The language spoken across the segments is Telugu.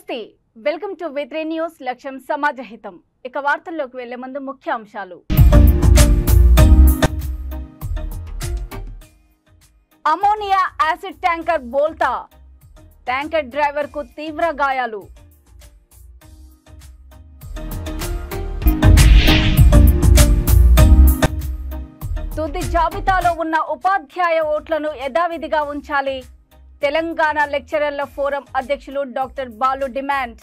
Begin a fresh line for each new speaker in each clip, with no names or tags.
నమస్తే వెల్కమ్ టు V3 న్యూస్ లక్ష్యం సమాజహితం ఇక వార్తల్లోకి వెళ్లే ముందు ముఖ్య అంశాలు అమోనియా యాసిడ్ ట్యాంకర్ బోల్తా ట్యాంకర్ డ్రైవర్ కు తీవ్ర గాయాలు తుది జాబితాలో ఉన్న ఉపాధ్యాయ ఓట్లను యథావిధిగా ఉంచాలి తెలంగాణ లెక్చరర్ల ఫోరం అధ్యక్షులు doctor Balu demand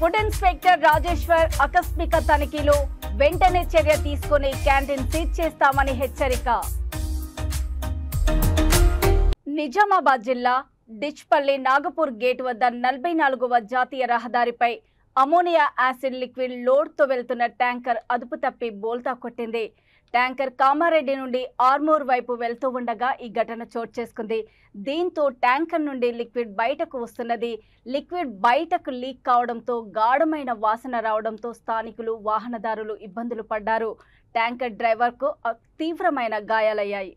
food inspector Rajeshwar ఆకస్మిక తనిఖీలో వెంటనే చర్య తీసుకుని క్యాంటీన్ సీజ్ చేస్తామని హెచ్చరిక నిజామాబాద్ జిల్లా డిచ్పల్లి నాగపూర్ గేట్ వద్ద 44వ జాతీయ రహదారిపై అమోనియా యాసిడ్ లిక్విడ్ లోడ్తో వెళ్తున్న ట్యాంకర్ అదుపు తప్పి బోల్తా కొట్టింది. ట్యాంకర్ కామారెడ్డి నుండి ఆర్మూర్ వైపు వెళ్తూ ఉండగా ఈ ఘటన చోటు చేసుకుంది. దీంతో ట్యాంకర్ నుండి లిక్విడ్ బయటకు వస్తున్నది. లిక్విడ్ బయటకు లీక్ కావడంతో గాఢమైన వాసన రావడంతో స్థానికులు వాహనదారులు ఇబ్బందులు పడ్డారు. ట్యాంకర్ డ్రైవర్కు తీవ్రమైన గాయాలయ్యాయి.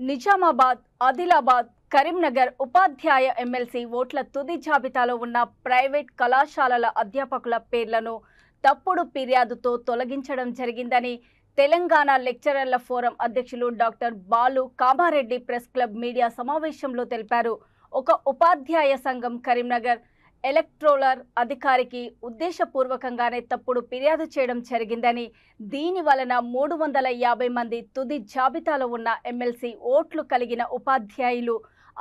నిజామాబాద్, ఆదిలాబాద్, కరీంనగర్ ఉపాధ్యాయ ఎమ్మెల్సీ ఓట్ల తుది జాబితాలో ఉన్న ప్రైవేట్ కళాశాలల అధ్యాపకుల పేర్లను తప్పుడు ఫిర్యాదుతో తొలగించడం జరిగిందని తెలంగాణ లెక్చరర్ల ఫోరం అధ్యక్షులు doctor Balu Kamareddy press club media సమావేశంలో తెలిపారు. ఒక ఉపాధ్యాయ సంఘం కరీంనగర్ ఎలక్ట్రోలర్ అధికారికి ఉద్దేశపూర్వకంగానే తప్పుడు ఫిర్యాదు చేయడం జరిగిందని, దీని వలన 350 మంది తుది జాబితాలో ఉన్న ఎమ్మెల్సీ ఓట్లు కలిగిన ఉపాధ్యాయులు,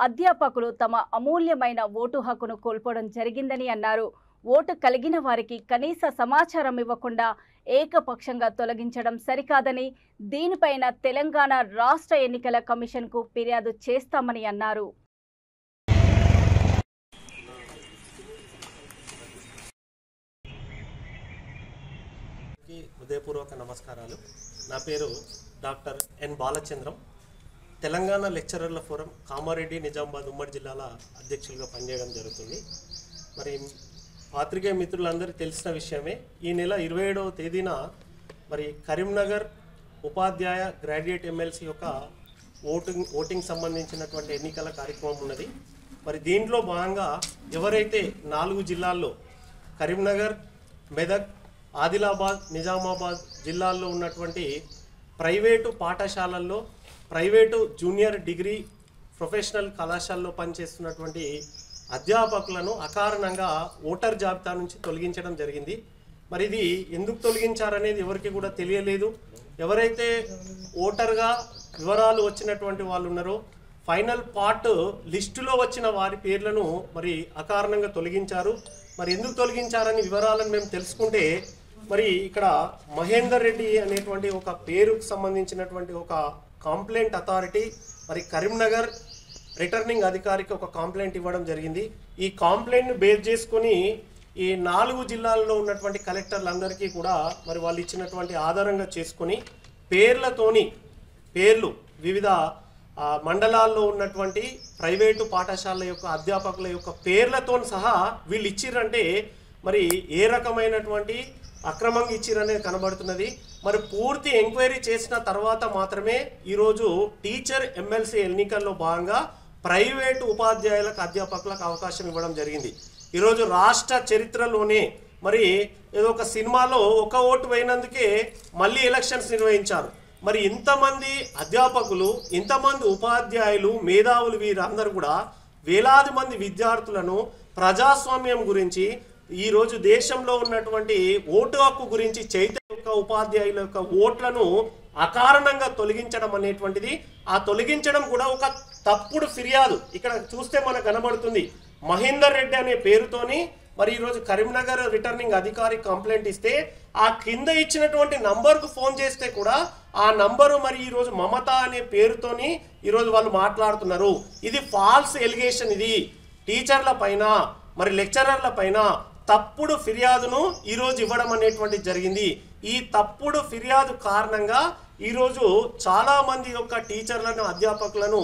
అధ్యాపకులు తమ అమూల్యమైన ఓటు హక్కును కోల్పోవడం జరిగిందని అన్నారు. ఓటు కలిగిన వారికి కనీస సమాచారం ఇవ్వకుండా ఏకపక్షంగా తొలగించడం సరికాదని, దీనిపైన తెలంగాణ రాష్ట్ర ఎన్నికల కమిషన్కు ఫిర్యాదు చేస్తామని అన్నారు.
హృదయపూర్వక నమస్కారాలు. నా పేరు డాక్టర్ ఎన్ బాలచంద్రం. తెలంగాణ లెక్చరర్ల ఫోరం కామారెడ్డి, నిజామాబాద్ ఉమ్మడి జిల్లాల అధ్యక్షులుగా పనిచేయడం జరుగుతుంది. మరి పాత్రికేయ మిత్రులందరికీ తెలిసిన విషయమే, ఈ నెల 27వ తేదీన మరి కరీంనగర్ ఉపాధ్యాయ గ్రాడ్యుయేట్ ఎమ్మెల్సీ యొక్క ఓటింగ్ సంబంధించినటువంటి ఎన్నికల కార్యక్రమం ఉన్నది. మరి దీంట్లో భాగంగా ఎవరైతే 4 జిల్లాల్లో కరీంనగర్, మెదక్, ఆదిలాబాద్, నిజామాబాద్ జిల్లాల్లో ఉన్నటువంటి ప్రైవేటు పాఠశాలల్లో ప్రైవేటు జూనియర్ డిగ్రీ ప్రొఫెషనల్ కళాశాలలో పనిచేస్తున్నటువంటి అధ్యాపకులను అకారణంగా ఓటర్ జాబితా నుంచి తొలగించడం జరిగింది. మరి ఇది ఎందుకు తొలగించారనేది ఎవరికి కూడా తెలియలేదు. ఎవరైతే ఓటర్గా వివరాలు వచ్చినటువంటి వాళ్ళు ఉన్నారో ఫైనల్ పార్ట్ లిస్టులో వచ్చిన వారి పేర్లను మరి అకారణంగా తొలగించారు. మరి ఎందుకు తొలగించారని వివరాలను మేము తెలుసుకుంటే మరి ఇక్కడ మహేందర్ రెడ్డి అనేటువంటి ఒక పేరుకు సంబంధించినటువంటి ఒక కంప్లైంట్ అథారిటీ మరి కరీంనగర్ రిటర్నింగ్ అధికారికి ఒక కంప్లైంట్ ఇవ్వడం జరిగింది. ఈ కంప్లైంట్ను బేస్ చేసుకొని ఈ 4 జిల్లాల్లో ఉన్నటువంటి కలెక్టర్లందరికీ కూడా మరి వాళ్ళు ఇచ్చినటువంటి ఆధారంగా చేసుకొని పేర్లు వివిధ మండలాల్లో ఉన్నటువంటి ప్రైవేటు పాఠశాలల యొక్క అధ్యాపకుల యొక్క పేర్లతో సహా వీళ్ళు ఇచ్చిర్రంటే మరి ఏ రకమైనటువంటి అక్రమంగా ఇచ్చిరనేది కనబడుతున్నది. మరి పూర్తి ఎంక్వైరీ చేసిన తర్వాత మాత్రమే ఈరోజు టీచర్ ఎమ్మెల్సీ ఎన్నికల్లో భాగంగా ప్రైవేటు ఉపాధ్యాయులకు అధ్యాపకులకు అవకాశం ఇవ్వడం జరిగింది. ఈరోజు రాష్ట్ర చరిత్రలోనే మరి ఏదో ఒక సినిమాలో ఒక ఓటు వేయినందుకే మళ్ళీ ఎలక్షన్స్ నిర్వహించారు. మరి ఇంతమంది అధ్యాపకులు, ఇంతమంది ఉపాధ్యాయులు, మేధావులు వీరందరూ కూడా వేలాది మంది విద్యార్థులను ప్రజాస్వామ్యం గురించి, ఈరోజు దేశంలో ఉన్నటువంటి ఓటు హక్కు గురించి చైతన్య ఉపాధ్యాయుల యొక్క ఓట్లను అకారణంగా తొలగించడం అనేటువంటిది, ఆ తొలగించడం కూడా ఒక తప్పుడు ఫిర్యాదు. ఇక్కడ చూస్తే మనకు కనబడుతుంది మహేందర్ రెడ్డి అనే పేరుతోని మరి ఈరోజు కరీంనగర్ రిటర్నింగ్ అధికారి కంప్లైంట్ ఇస్తే ఆ కింద ఇచ్చినటువంటి నంబర్కు ఫోన్ చేస్తే కూడా ఆ నంబరు మరి ఈరోజు మమత అనే పేరుతోని ఈరోజు వాళ్ళు మాట్లాడుతున్నారు. ఇది ఫాల్స్ ఎలిగేషన్. ఇది టీచర్ల పైన మరి లెక్చరర్ల పైన తప్పుడు ఫిర్యాదును ఈరోజు ఇవ్వడం అనేటువంటి జరిగింది. ఈ తప్పుడు ఫిర్యాదు కారణంగా ఈరోజు చాలామంది యొక్క టీచర్లను, అధ్యాపకులను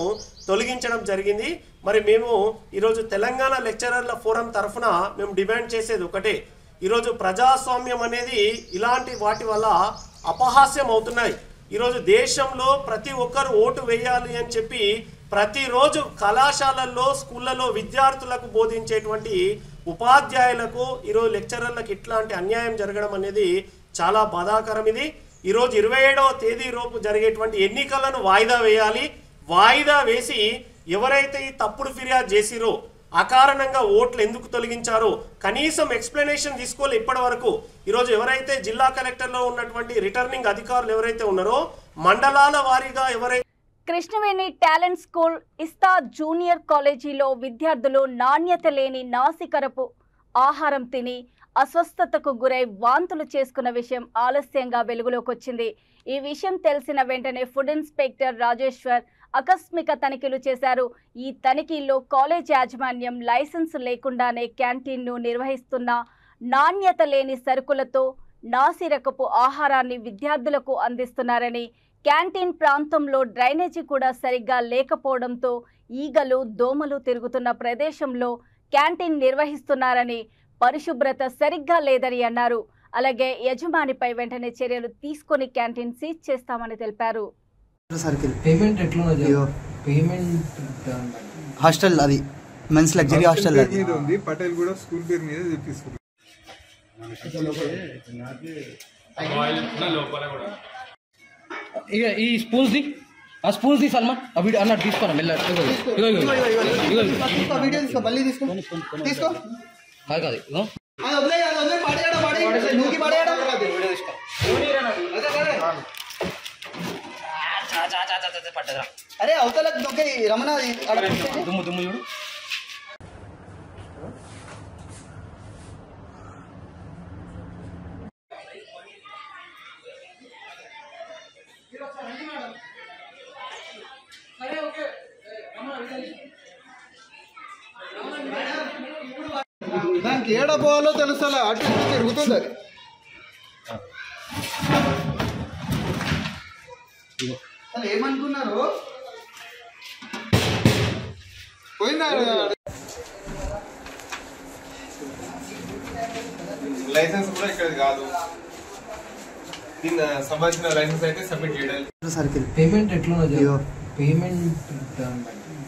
తొలగించడం జరిగింది. మరి మేము ఈరోజు తెలంగాణ లెక్చరర్ల ఫోరం తరఫున మేము డిమాండ్ చేసేది ఒకటే, ఈరోజు ప్రజాస్వామ్యం అనేది ఇలాంటి వాటి వల్ల అపహాస్యం అవుతున్నాయి. ఈరోజు దేశంలో ప్రతి ఒక్కరు ఓటు వేయాలి అని చెప్పి ప్రతిరోజు కళాశాలల్లో, స్కూళ్ళలో విద్యార్థులకు బోధించేటువంటి ఉపాధ్యాయులకు, ఈరోజు లెక్చరర్లకు ఇట్లాంటి అన్యాయం జరగడం అనేది చాలా బాధాకరం. ఇది ఈరోజు 27వ తేదీ లోపు జరిగేటువంటి ఎన్నికలను వాయిదా వేయాలి. వాయిదా వేసి ఎవరైతే ఈ తప్పుడు ఫిర్యాదు చేసిరో, అకారణంగా ఓట్లు ఎందుకు తొలగించారో కనీసం ఎక్స్ప్లెనేషన్ తీసుకోవాలి ఇప్పటి వరకు. ఈరోజు ఎవరైతే జిల్లా కలెక్టర్లో ఉన్నటువంటి రిటర్నింగ్ అధికారులు ఎవరైతే ఉన్నారో మండలాల వారీగా ఎవరైతే
కృష్ణవేణి టాలెంట్ స్కూల్ ఇస్తా జూనియర్ కాలేజీలో విద్యార్థులు నాణ్యత లేని నాసికరపు ఆహారం తిని అస్వస్థతకు గురై వాంతులు చేసుకున్న విషయం ఆలస్యంగా వెలుగులోకి వచ్చింది. ఈ విషయం తెలిసిన వెంటనే ఫుడ్ ఇన్స్పెక్టర్ రాజేశ్వర్ ఆకస్మిక తనిఖీలు చేశారు. ఈ తనిఖీల్లో కాలేజ్ యాజమాన్యం లైసెన్స్ లేకుండానే క్యాంటీన్ను నిర్వహిస్తున్న, నాణ్యత లేని సరుకులతో నాసిరకపు ఆహారాన్ని విద్యార్థులకు అందిస్తున్నారని, క్యాంటీన్ ప్రాంతంలో డ్రైనేజీ కూడా సరిగ్గా లేకపోవడంతో ఈగలు, దోమలు తిరుగుతున్న ప్రదేశంలో క్యాంటీన్ నిర్వహిస్తున్నారని, పరిశుభ్రత సరిగ్గా లేదని అన్నారు. అలాగే యజమానిపై వెంటనే చర్యలు తీసుకొని క్యాంటీన్ సీజ్ చేస్తామని తెలిపారు.
పేమెంట్
హాస్టల్ అది మెన్స్ లగ్జరీ హాస్టల్
మీద ఉంది. పటేల్ కూడా స్కూల్ పేరు మీద తెప్పిస్తుంది.
ఇక ఈ స్పూన్స్ ఆ స్పూన్స్ తీ సల్మాన్ అవి అన్నట్టు తీసుకోనా మెల్ల కాదు పట్టదురా.
అరే అవతల రమణ
దుమ్ము దుమ్ము చూడు.
దానికి ఏడ పోవాలో తెలుసా, అటు ఇటు తిరుగుతుంది. అది ఏమనుకున్నారు పోయిందా? లైసెన్స్ కూడా ఇక్కడ కాదు. దీని సంబంధించిన లైసెన్స్ అయితే సబ్మిట్ చేయాలి.
పేమెంట్ ఎట్లా? పేమెంట్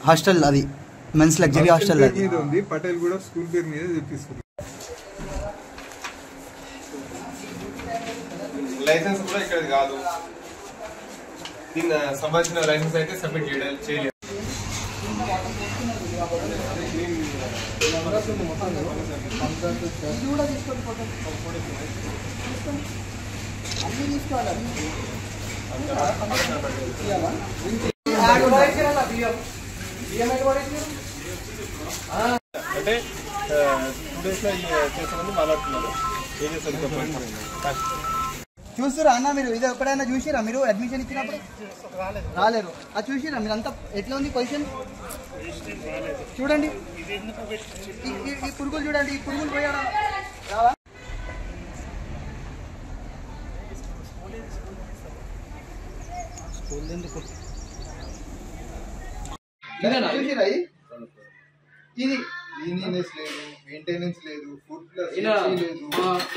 హాస్టల్ అది మెన్స్ లగ్జరీ హాస్టల్
మీద ఉంది. పటేల్ కూడా స్కూల్ పేరు మీద తెప్పిస్తుంది. లైసెన్స్ కూడా ఇక్కడ కాదు. దీని సంబంధించిన లైసెన్స్ అయితే సబ్మిట్ చేయలేదు. అంటే 2 days లో చేసామని మాట్లాడుతున్నారు. ఏం చేస్తారు
చూస్తురా అన్న మీరు? ఇది ఎప్పుడైనా చూసిరా మీరు అడ్మిషన్ ఇచ్చినప్పుడు? రాలేరు. అది చూసిరా మీరు? అంతా ఎట్లా ఉంది పొజిషన్ చూడండి. ఈ పురుగులు చూడండి, ఈ పురుగులు పోయారా రావా? చూసిరా ఇది
క్లీనినెస్ లేదు, మెయింటెనెన్స్ లేదు, ఫుడ్ లేదు,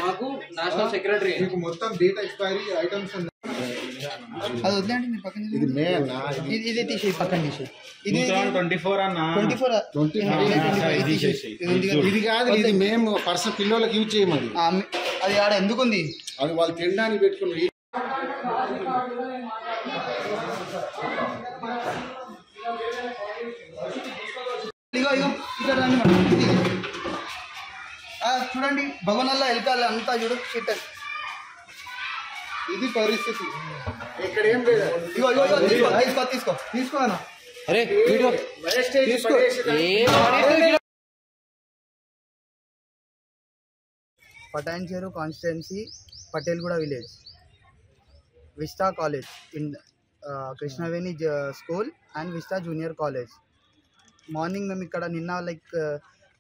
మాకు నేషనల్ సెక్రటరీ
మీకు మొత్తం డేట్ ఎక్స్పైరీ ఐటమ్స్ ఉన్నాయి.
అది వదిలేండి మీరు పక్కన. ఇది తీసి పక్కన తీసి. ఇది
24 అన్న
24
ఇది కాదు, ఇది మేము పర్సనల్ పిల్లలకి యూజ్ చేయమని.
అది ఆడ ఎందుకుంది?
అది వాళ్ళు తినడానికి పెట్టుకుని
చూడండి భవనాల్లో ఎలకాలి అంతా చూడు షిట్.
ఇది పరిస్థితి.
ఇక్కడ ఏం లేదు.
తీసుకో అన్న.
అరే video
Patancheru constituency, Patelguda village, vista college in Krishnaveni school and vista junior college. Morning మేము ఇక్కడ నిన్న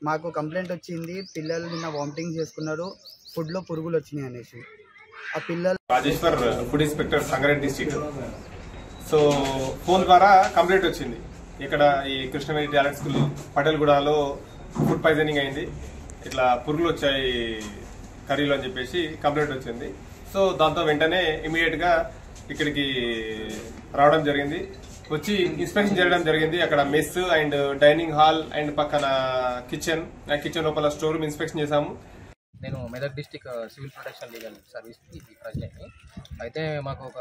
మాకు కంప్లైంట్ వచ్చింది, పిల్లలు నిన్న వామిటింగ్ చేసుకున్నారు, ఫుడ్లో పురుగులు వచ్చినాయి అనేసి. ఆ పిల్లలు
Rajeshwar food inspector Sangareddy district. So phone ద్వారా కంప్లైంట్ వచ్చింది, ఇక్కడ ఈ కృష్ణవేణి టాలెంట్ స్కూల్ పటేల్గూడలో ఫుడ్ పాయిజనింగ్ అయింది, ఇట్లా పురుగులు వచ్చాయి కర్రీలో అని చెప్పేసి కంప్లైంట్ వచ్చింది. సో దాంతో వెంటనే ఇమీడియట్ గా ఇక్కడికి రావడం జరిగింది, వచ్చి ఇన్స్పెక్షన్ చేయడం జరిగింది. అక్కడ mess and dining hall and పక్కన కిచెన్ లోపల స్టోర్ రూమ్ ఇన్స్పెక్షన్ చేశాము.
నేను Medak district civil protection legal service ప్రెసిడెంట్ని. అయితే మాకు ఒక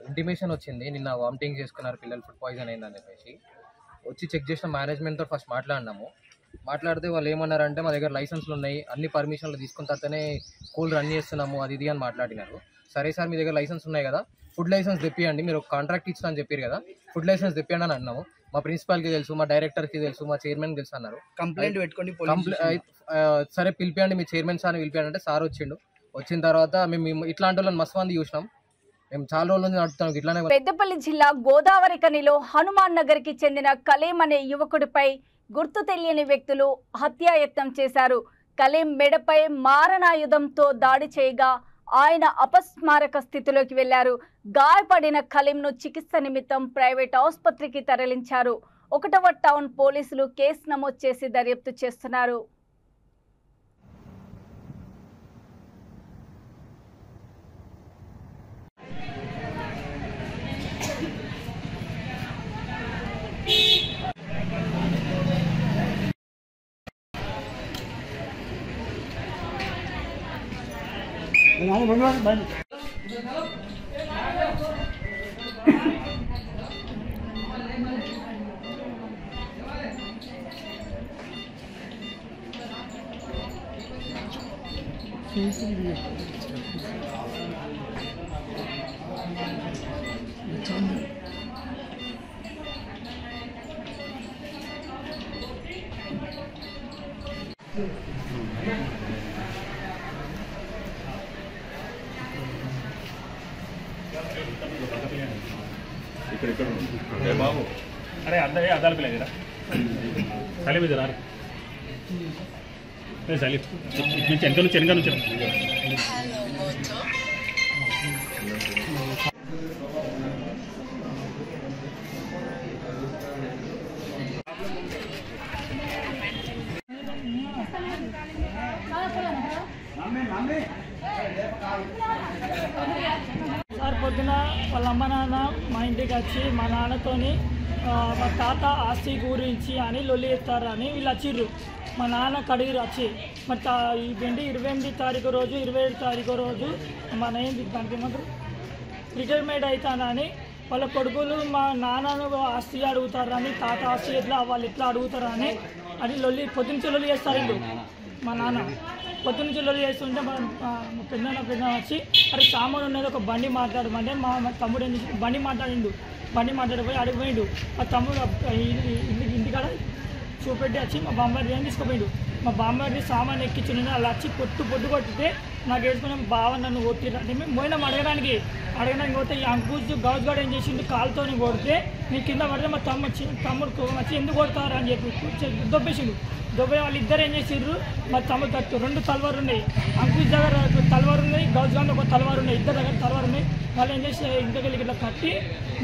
ఇంటిమేషన్ వచ్చింది, నిన్న వామిటింగ్ చేసుకున్నారు పిల్లలు, ఫుడ్ పాయిజన్ అయిందని చెప్పేసి. వచ్చి చెక్ చేసిన మేనేజ్మెంట్తో ఫస్ట్ మాట్లాడితే వాళ్ళు ఏమన్నారంటే మా దగ్గర లైసెన్స్లు ఉన్నాయి, అన్ని పర్మిషన్లు తీసుకున్న తర్వాతనే స్కూల్ రన్ చేస్తున్నాము అది ఇది అని మాట్లాడినారు. సరే సార్ మీ దగ్గర లైసెన్స్ ఉన్నాయి కదా, ఫుడ్ లైసెన్స్ తెప్పియండి, మీరు ఒక కాంట్రాక్ట్ ఇచ్చిన అని చెప్పారు కదా, ఫుడ్ లైసెన్స్ తెప్పియండి అని అన్నాము. మా ప్రిన్సిపాల్కి తెలుసు, మా డైరెక్టర్కి తెలుసు, మా చైర్మన్కి తెలుసు అన్నారు.
కంప్లైంట్ పెట్టుకోండి,
సరే పిలిపియండి మీ చైర్మన్ సార్ని పిలిపియండి అంటే సార్ వచ్చిండు. వచ్చిన తర్వాత మేము ఇట్లాంటి వాళ్ళని మస్తు మంది చూసినాం, మేము చాలా రోజుల నుంచి నడుపుతాం ఇట్లానే.
పెద్దపల్లి జిల్లా గోదావరి కనిలో హనుమాన్ నగర్ కి చెందిన కలీం అనే యువకుడిపై గుర్తు తెలియని వ్యక్తులు హత్యాయత్నం చేశారు. కలీం మెడపై మారణాయుధంతో దాడి చేయగా ఆయన అపస్మారక స్థితిలోకి వెళ్లారు. గాయపడిన కలీంను చికిత్స నిమిత్తం ప్రైవేట్ ఆసుపత్రికి తరలించారు. 1వ టౌన్ పోలీసులు కేసు నమోదు చేసి దర్యాప్తు చేస్తున్నారు.
బాబు అరే అద్దాల పిల్లరా చలి మీద రారు చలి నుంచి వెనక నుంచి
సార్ పొద్దున వాళ్ళ అమ్మ నాన్న మా ఇంటికి వచ్చి మా నాన్నతోని మా తాత ఆస్తి గురించి అని లొల్లి ఎత్తారని వీళ్ళు వచ్చిర్రు. మా నాన్న కడిగిరు వచ్చి మరి ఈ 28 తారీఖు రోజు 27 తారీఖు రోజు మన ఏంది దానికి ఏమంటారు రిటైర్మెంట్ అవుతానని వాళ్ళ కొడుకులు మా నాన్నను ఆస్తి అడుగుతారని తాత ఆస్తి వాళ్ళు ఎట్లా అడుగుతారని అని లొల్లి పొద్దునుంచి లొల్లి చేస్తారు మా నాన్న పొద్దునుంచి లొల్లి చేస్తుంటే పెద్ద వచ్చి అరే సామాన్ ఉన్నది ఒక బండి మాట్లాడమంటే మా తమ్ముడు బండి మాట్లాడిపోయి అడిగిపోయిండు మా తమ్ముడు ఇంటికాడ చూపెట్టి వచ్చి మా బామ్మడి అని తీసుకుపోయిండు మా బామ్మడి సామాన్ ఎక్కించుని అలా వచ్చి పొట్టు కొట్టితే నాకు వేసుకుని బావ నన్ను కొట్టిరంటే మేము పోయినాం అడగడానికి పోతే ఈ అంకుష్ గౌజ్ గారు ఏం చేసిండు కాలుతో కొడితే నీ కింద పడితే మా తమ్ముడు వచ్చి ఎందుకు కొడతారు అని చెప్పి దొబ్బేసిండు వాళ్ళు ఇద్దరు ఏం చేసిర్రు మా తమ్ముడు కట్టు 2 తలవారు ఉన్నాయి అంకుష్ దగ్గర తలవారు ఉన్నాయి గౌజ్ గారు ఒక తలవారు ఉన్నాయి ఇద్దరు దగ్గర తలవారు ఉన్నాయి వాళ్ళు ఏం చేసి ఇంటికి ఇట్లా కట్టి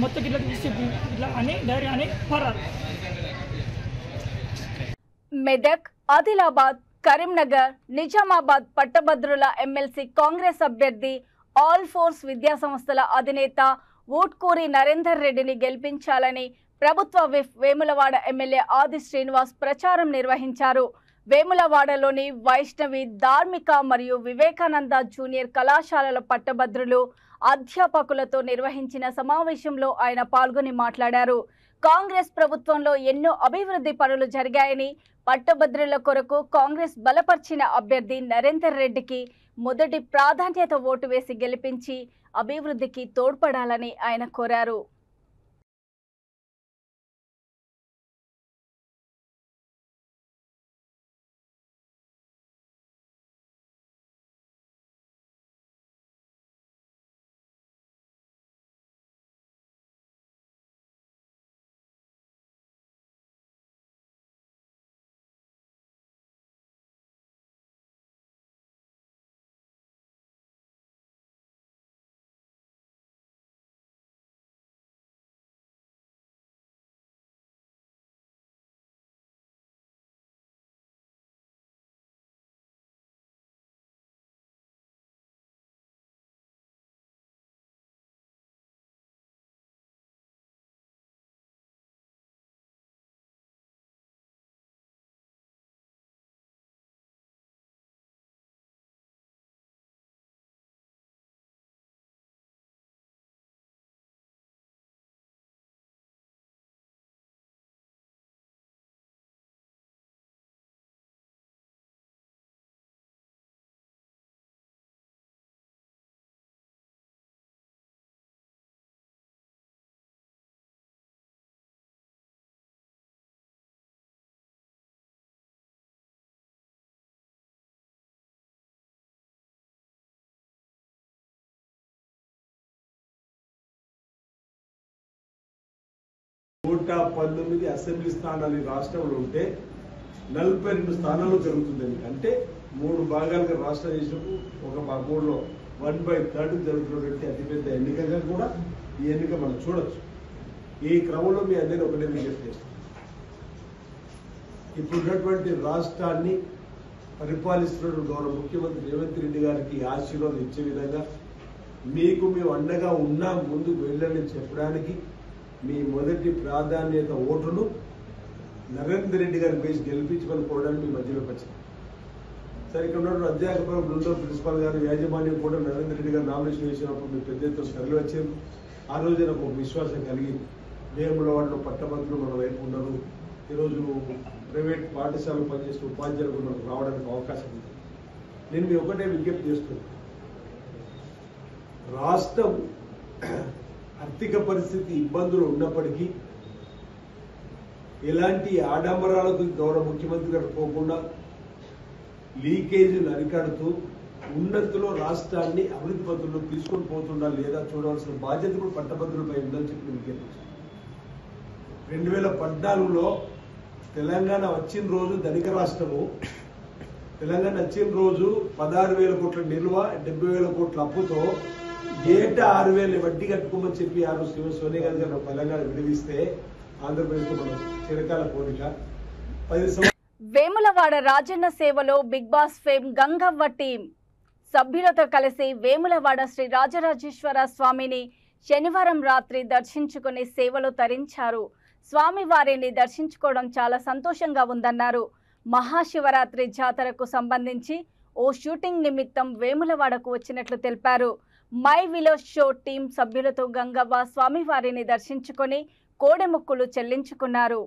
మొత్తం ఇట్లా తీసి ఇట్లా అని ధైర్యం అని పరారు.
మెదక్, ఆదిలాబాద్, కరీంనగర్, నిజామాబాద్ పట్టభద్రుల ఎమ్మెల్సీ కాంగ్రెస్ అభ్యర్థి ఆల్ ఫోర్స్ విద్యాసంస్థల అధినేత ఊట్కూరి నరేందర్ రెడ్డిని గెలిపించాలని ప్రభుత్వ విప్ వేములవాడ ఎమ్మెల్యే ఆది శ్రీనివాస్ ప్రచారం నిర్వహించారు. వేములవాడలోని వైష్ణవి ధార్మిక మరియు వివేకానంద జూనియర్ కళాశాలల పట్టభద్రులు అధ్యాపకులతో నిర్వహించిన సమావేశంలో ఆయన పాల్గొని మాట్లాడారు. కాంగ్రెస్ ప్రభుత్వంలో ఎన్నో అభివృద్ధి పనులు జరిగాయని, పట్టభద్రుల కొరకు కాంగ్రెస్ బలపర్చిన అభ్యర్థి నరేందర్ రెడ్డికి మొదటి ప్రాధాన్యత ఓటు వేసి గెలిపించి అభివృద్ధికి తోడ్పడాలని ఆయన కోరారు.
నూట 19 అసెంబ్లీ స్థానాలు ఈ రాష్ట్రంలో ఉంటే 42 స్థానాలు జరుగుతుంది. అంటే 3 భాగాలుగా రాష్ట్రం చేసినప్పుడు ఒక 3లో 1/3 జరుగుతున్నటువంటి అతిపెద్ద ఎన్నికగా కూడా ఈ ఎన్నిక మనం చూడొచ్చు. ఈ క్రమంలో మీ అందరినీ ఒకటే విజ్ఞప్తి చేస్తాం. ఇప్పుడున్నటువంటి రాష్ట్రాన్ని పరిపాలిస్తున్న గౌరవ ముఖ్యమంత్రి రేవంత్ రెడ్డి గారికి ఆశీర్వాదం ఇచ్చే విధంగా మీకు మేము అండగా ఉన్నాం, ముందుకు వెళ్ళని చెప్పడానికి మీ మొదటి ప్రాధాన్యత ఓటును నరేందర్ రెడ్డి గారిని వేసి గెలిపించుకోవడానికి మీ మధ్యలోకి వచ్చింది. సరే, ఇక్కడ ఉన్న అధ్యాపక బృందం, ప్రిన్సిపాల్ గారు, యాజమాన్యం కూడా నరేందర్ రెడ్డి గారు నామినేషన్ వేసినప్పుడు మీ పెద్ద ఎత్తున తరలి వచ్చారు. ఆ రోజు నాకు ఒక విశ్వాసం కలిగింది. వేములవాడలో పట్టభద్రులు మన వైపు ఉన్నారు. ఈరోజు ప్రైవేట్ పాఠశాలలో పనిచేసే ఉపాధ్యాయులు మనకు రావడానికి అవకాశం ఉంది. నేను మీ ఒకటే విజ్ఞప్తి చేస్తున్నాను. రాష్ట్రం ఆర్థిక పరిస్థితి ఇబ్బందులు ఉన్నప్పటికీ ఎలాంటి ఆడంబరాలకు గౌరవ ముఖ్యమంత్రి గారు పోకుండా లీకేజీలు అరికడుతూ ఉన్నతిలో రాష్ట్రాన్ని అభివృద్ధి పద్ధతుల్లో తీసుకొని పోతుండా లేదా చూడవలసిన బాధ్యత కూడా పట్టభద్రులపై ఉందని చెప్పి విజ్ఞప్తి. 2014లో తెలంగాణ వచ్చిన రోజు ధనిక రాష్ట్రము, తెలంగాణ వచ్చిన రోజు 16,000 కోట్ల నిల్వ, 70,000 కోట్ల అప్పుతో ఏటా 6,000 వడ్డీ కట్టుకోమని చెప్పి ఆ రోజు సోనియా గాంధీ గారు తెలంగాణ విడివిస్తే ఆంధ్రప్రదేశ్ లో మనం చిరకాల కోరిక 10
వేములవాడ రాజన్న సేవలో Bigg Boss fame Gangavva team సభ్యులతో కలిసి వేములవాడ శ్రీ రాజరాజేశ్వర స్వామిని శనివారం రాత్రి దర్శించుకుని సేవలో తరించారు. స్వామివారిని దర్శించుకోవడం చాలా సంతోషంగా ఉందన్నారు. మహాశివరాత్రి జాతరకు సంబంధించి ఓ షూటింగ్ నిమిత్తం వేములవాడకు వచ్చినట్లు తెలిపారు. మై విలేజ్ షో టీం సభ్యులతో గంగవ్వ స్వామివారిని దర్శించుకొని కోడెముక్కులు చెల్లించుకున్నారు.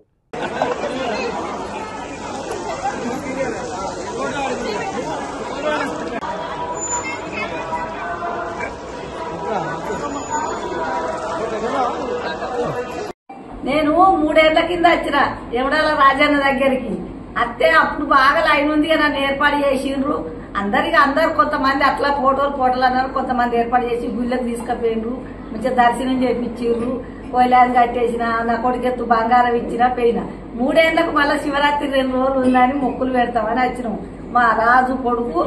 నేను 3 ఏళ్ల కింద వచ్చిన ఎవడాల రాజన్న దగ్గరికి అత్తే అప్పుడు బాగా లైన్ ఉంది నన్ను ఏర్పాటు చేసిండ్రు. అందరు కొంతమంది అట్లా ఫోటోలు అన్నారు, కొంతమంది ఏర్పాటు చేసి గుళ్ళకి తీసుకుపోయిండ్రు. మంచిగా దర్శనం చేపించిండ్రు. కోయిలాన్ని కట్టేసిన, నా కొడుకెత్తు బంగారం ఇచ్చిన పోయిన. 3 ఏళ్లకు మళ్ళీ శివరాత్రి 2 రోజులు ఉందని మొక్కులు పెడతామని వచ్చినాము. మా రాజు కొడుకు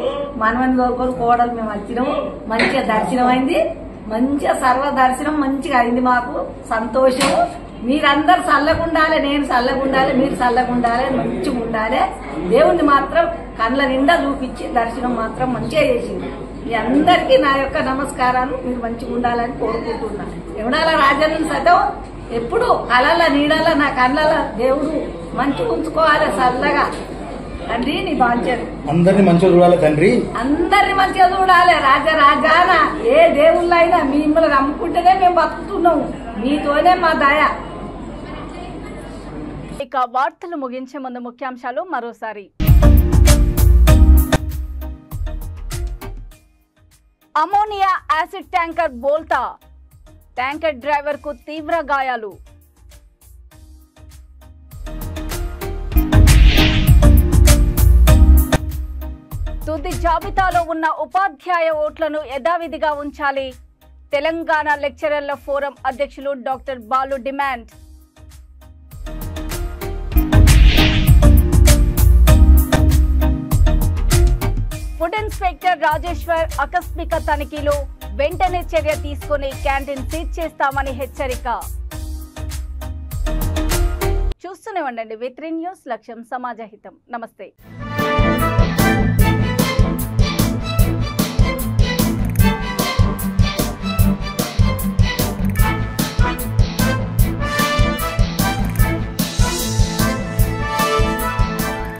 మనవని దొరకడు కోడలు మేము వచ్చినాము. మంచిగా దర్శనం అయింది. మంచిగా సర్వ దర్శనం మంచిగా అయింది. మాకు సంతోషము. మీరందరూ చల్లగుండాలి, నేను చల్లగుండాలి, మీరు చల్లగుండాలి, మంచిగా ఉండాలి. దేవుణ్ణి మాత్రం కళ్ళ నిండా చూపించి దర్శనం మాత్రం మంచిగా చేసింది. మీ అందరికీ నా యొక్క నమస్కారాలు. మీరు మంచిగా ఉండాలని కోరుకుంటున్నా. ఎవడాల రాజన్న సతం ఎప్పుడు కళల నీడల నా కళ్ళల దేవుడు మంచిగా ఉంచుకోవాలి చల్లగా. తండ్రి నీ బాధ్యత
అందరినీ మంచిగా చూడాలి తండ్రి,
అందరిని మంచిగా చూడాలి. రాజాన ఏ దేవుళ్ళైనా మిమ్మల్ని నమ్ముకుంటేనే మేము బతుకుతున్నాము. మీతోనే మా దయ.
ఇక వార్తలు ముగించే ముందు ముఖ్యాంశాలు మరోసారి. అమోనియా యాసిడ్ ట్యాంకర్ బోల్తా, ట్యాంకర్ డ్రైవర్ కు తీవ్ర గాయాలు. తుది జాబితాలో ఉన్న ఉపాధ్యాయ ఓట్లను యథావిధిగా ఉంచాలి. తెలంగాణ లెక్చరర్ల ఫోరం అధ్యక్షులు doctor Balu demand. Food inspector Rajeshwar ఆకస్మిక తనిఖీలు, వెంటనే చర్య తీసుకుని క్యాంటీన్ సీజ్ చేస్తామని హెచ్చరిక. చూస్తూనే ఉండండి V3 న్యూస్, లక్ష్యం సమాజహితం. నమస్తే.